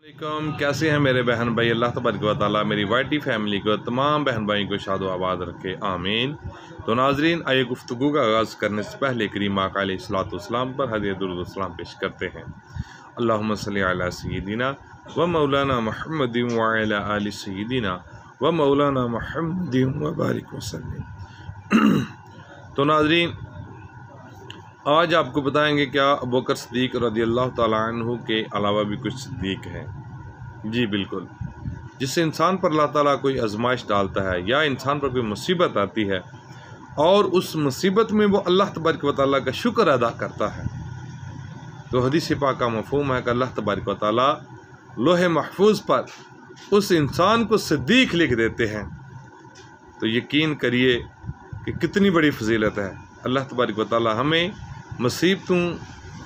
कैसे हैं मेरे बहन भाई। अल्लाह तबारक व तआला मेरी वाइटी फैमिली को, तमाम बहन भाई को शाद आबाद रखे, आमीन। तो नाजरीन, आइए गुफ्तगू का आगाज़ करने से पहले करीम आका अलैहिस्सलाम पर हदिया दुरूद व सलाम पेश करते हैं। अल्लाहुम्मा सल्ली अला सय्यिदिना व मौलाना मुहम्मदिन व अला आलि सय्यिदिना व मौलाना मुहम्मदिन व बारिक वसल्लम। तो नाजरीन, आज आपको बताएंगे क्या अबू बकर सिद्दीक़ रज़ियल्लाहु ताला अन्हु के अलावा भी कुछ सिद्दीक़ हैं। जी बिल्कुल, जिससे इंसान पर अल्लाह ताला कोई आजमाइश डालता है या इंसान पर कोई मुसीबत आती है और उस मुसीबत में वो अल्लाह तबारक व तआला का शुक्र अदा करता है, तो हदीस पाक का मफ़हूम है कि अल्लाह तबारक व तआला लोहे महफूज पर उस इंसान को सिद्दीक़ लिख देते हैं। तो यकीन करिए कि कितनी बड़ी फजीलत है। अल्लाह तबारक व तआला हमें मुसीबतों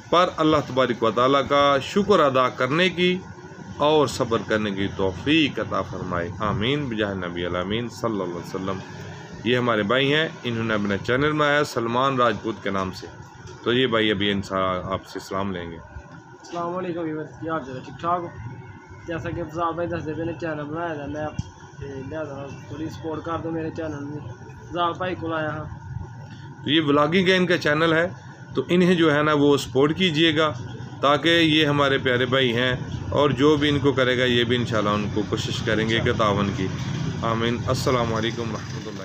पर अल्लाह तबारक व तआला का शुक्र अदा करने की और सब्र करने की तौफीक अता फरमाए, आमीन बिजाह नबी अमीन सल्लल्लाहु अलैहि वसल्लम। ये हमारे भाई हैं, इन्होंने अपने चैनल में आया सलमान राजपूत के नाम से। तो ये भाई अभी इंसान आपसे सलाम लेंगे। अस्सलाम वालेकुम, क्या हाल है? ठीक ठाक हो? जैसा कि फ़ज़ाल भाई दसते मैंने चैनल बनाया था, मैं लिहाजा थोड़ी सपोर्ट कर दो मेरे चैनल में। फ़ज़ाल भाई को लाया हाँ, तो ये व्लॉगिंग का इनका चैनल है, तो इन्हें जो है ना वो सपोर्ट कीजिएगा, ताकि ये हमारे प्यारे भाई हैं और जो भी इनको करेगा ये भी इंशाल्लाह उनको कोशिश करेंगे कि तावन की, आमीन। अस्सलाम वालेकुम रहमतुल्लाह।